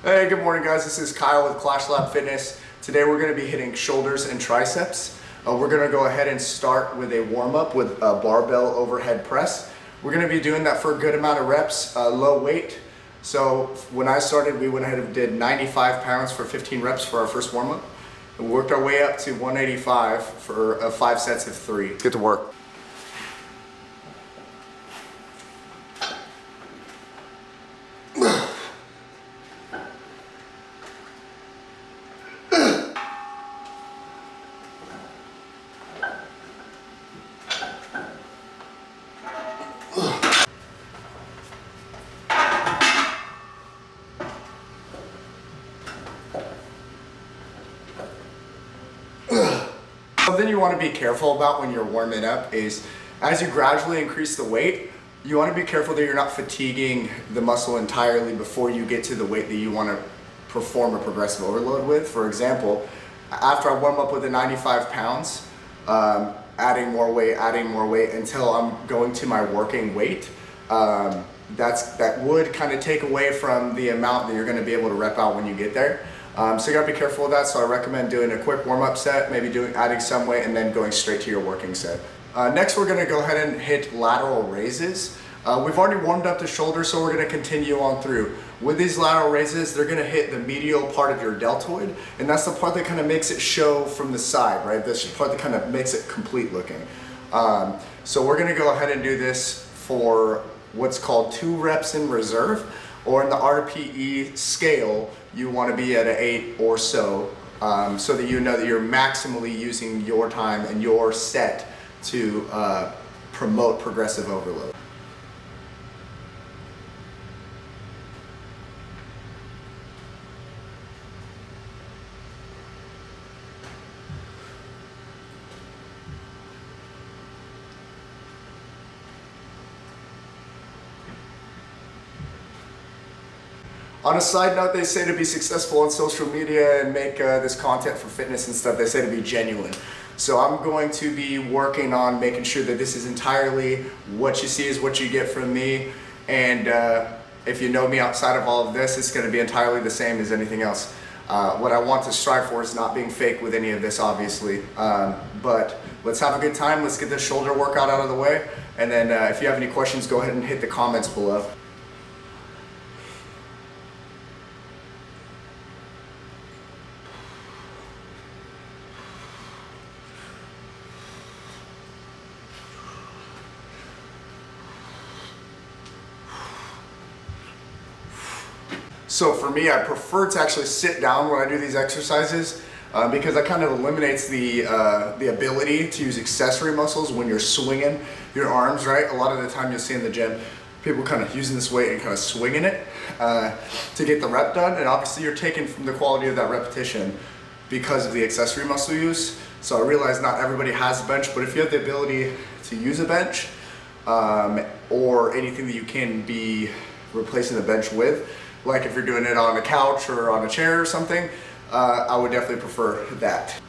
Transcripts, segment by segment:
Hey, good morning guys. This is Kyle with Clash Lab Fitness. Today we're going to be hitting shoulders and triceps. We're going to go ahead and start with a warm-up with a barbell overhead press. We're going to be doing that for a good amount of reps, low weight. So when I started, we went ahead and did 95 pounds for 15 reps for our first warm-up. And we worked our way up to 185 for 5 sets of 3. Let's get to work. Something you want to be careful about when you're warming up is as you gradually increase the weight, you want to be careful that you're not fatiguing the muscle entirely before you get to the weight that you want to perform a progressive overload with. For example, after I warm up with the 95 pounds, adding more weight until I'm going to my working weight, that would kind of take away from the amount that you're going to be able to rep out when you get there. So you gotta be careful of that. So I recommend doing a quick warm-up set, maybe adding some weight and then going straight to your working set. Next, we're gonna go ahead and hit lateral raises. We've already warmed up the shoulder, so we're gonna continue on through. With these lateral raises, they're gonna hit the medial part of your deltoid, and that's the part that kind of makes it show from the side, right? That's the part that kind of makes it complete looking. So we're gonna go ahead and do this for what's called 2 reps in reserve, or in the RPE scale, you want to be at an 8 or so, so that you know that you're maximally using your time and your set to promote progressive overload. On a side note, they say to be successful on social media and make this content for fitness and stuff, they say to be genuine. So I'm going to be working on making sure that this is entirely what you see is what you get from me. And if you know me outside of all of this, it's going to be entirely the same as anything else. What I want to strive for is not being fake with any of this, obviously. But let's have a good time. Let's get this shoulder workout out of the way. And then if you have any questions, go ahead and hit the comments below. So for me, I prefer to actually sit down when I do these exercises because that kind of eliminates the ability to use accessory muscles when you're swinging your arms, right? A lot of the time you'll see in the gym, people kind of using this weight and kind of swinging it to get the rep done. And obviously you're taking from the quality of that repetition because of the accessory muscle use. So I realize not everybody has a bench, but if you have the ability to use a bench or anything that you can be replacing the bench with, like if you're doing it on a couch or on a chair or something, I would definitely prefer that.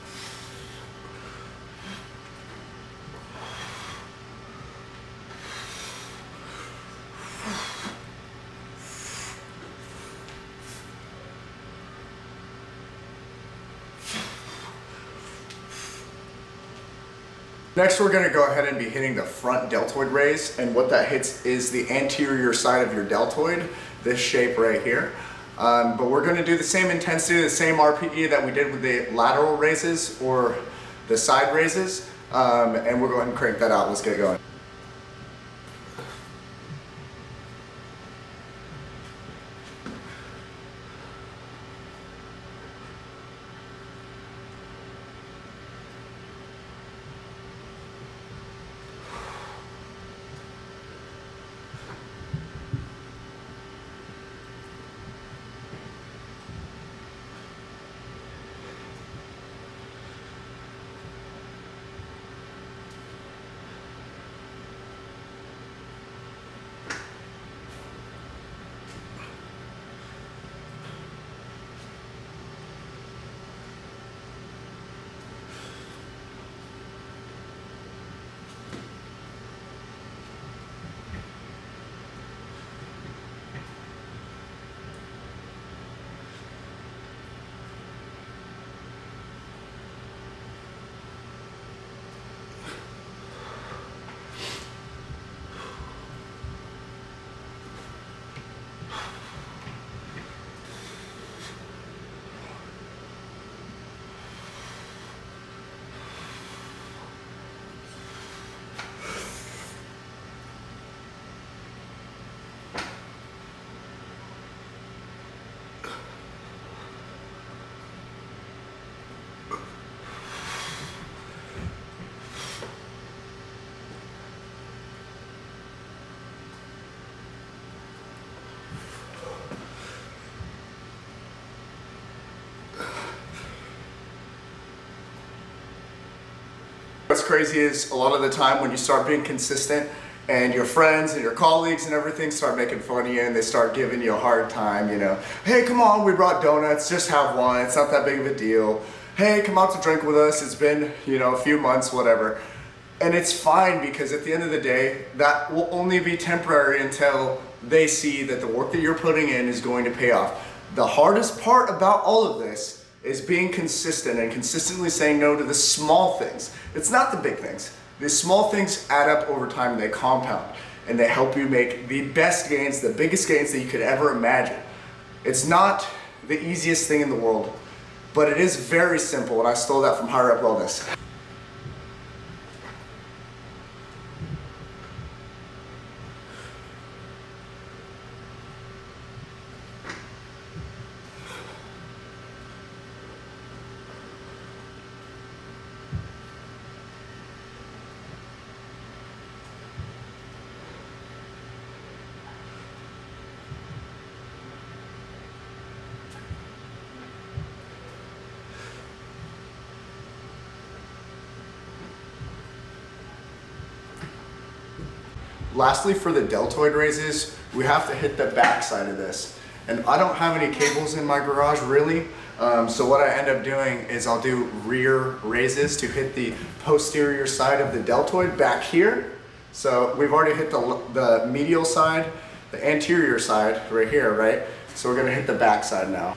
Next, we're going to go ahead and be hitting the front deltoid raise, and what that hits is the anterior side of your deltoid, this shape right here. But we're going to do the same intensity, the same RPE that we did with the lateral raises or the side raises, and we'll go ahead and crank that out. Let's get going. What's crazy is a lot of the time when you start being consistent and your friends and your colleagues and everything start making fun of you and they start giving you a hard time, you know, hey, come on, we brought donuts, just have one, it's not that big of a deal. Hey, come out to drink with us, it's been, you know, a few months, whatever. And it's fine, because at the end of the day, that will only be temporary until they see that the work that you're putting in is going to pay off. The hardest part about all of this is being consistent and consistently saying no to the small things. It's not the big things. The small things add up over time and they compound and they help you make the best gains, the biggest gains that you could ever imagine. It's not the easiest thing in the world, but it is very simple, and I stole that from Higher Up Wellness. Lastly, for the deltoid raises, we have to hit the back side of this. And I don't have any cables in my garage really, so what I end up doing is I'll do rear raises to hit the posterior side of the deltoid back here. So we've already hit the medial side, the anterior side right here, right? So we're gonna hit the back side now.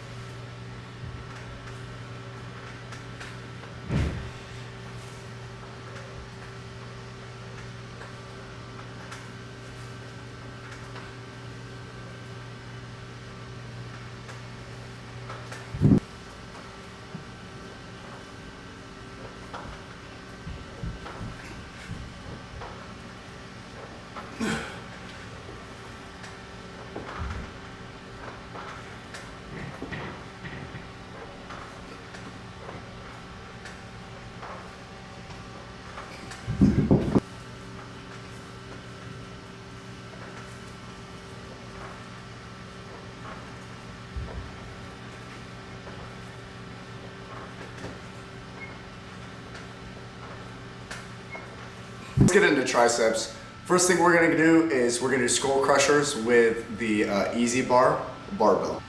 Let's get into triceps. First thing we're gonna do is we're gonna do skull crushers with the easy bar barbell.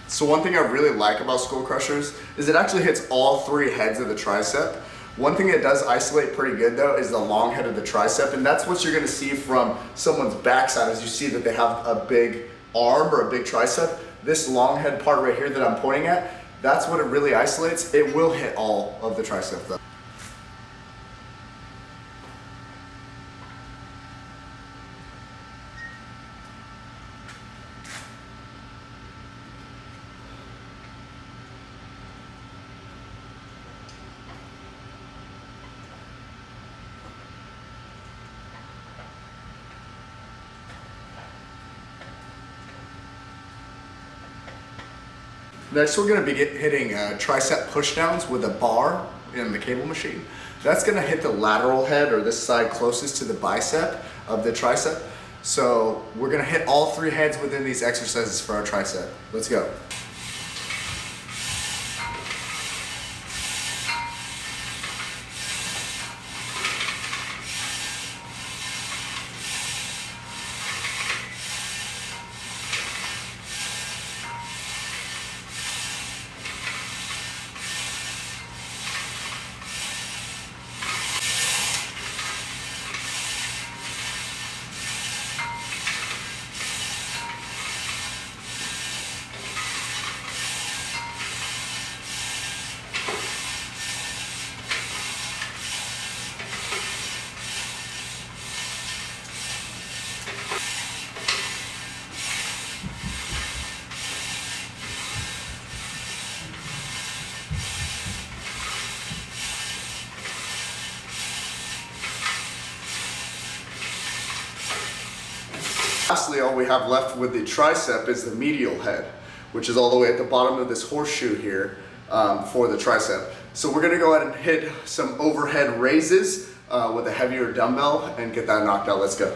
So one thing I really like about skull crushers is it actually hits all three heads of the tricep. One thing it does isolate pretty good though is the long head of the tricep, and that's what you're gonna see from someone's backside. As you see that they have a big arm or a big tricep, this long head part right here that I'm pointing at, that's what it really isolates. It will hit all of the tricep though. Next, we're going to be hitting tricep pushdowns with a bar in the cable machine. That's going to hit the lateral head, or this side closest to the bicep of the tricep. So we're going to hit all three heads within these exercises for our tricep. Let's go. Lastly, all we have left with the tricep is the medial head, which is all the way at the bottom of this horseshoe here for the tricep. So we're gonna go ahead and hit some overhead raises with a heavier dumbbell and get that knocked out. Let's go.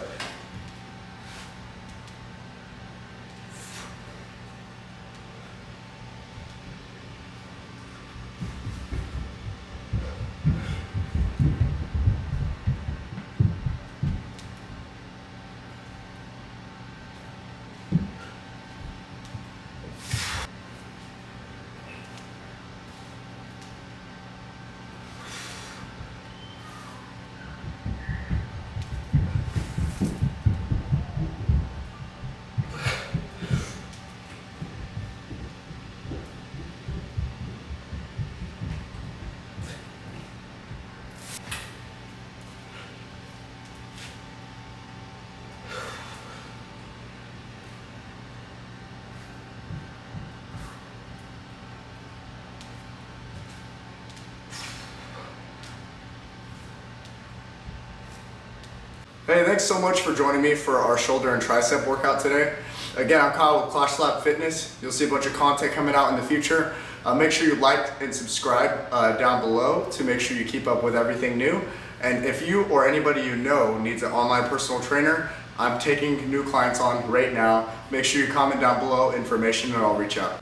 Hey, thanks so much for joining me for our shoulder and tricep workout today. Again, I'm Kyle with Clash Slap Fitness. You'll see a bunch of content coming out in the future. Make sure you like and subscribe down below to make sure you keep up with everything new. And if you or anybody you know needs an online personal trainer, I'm taking new clients on right now. Make sure you comment down below information and I'll reach out.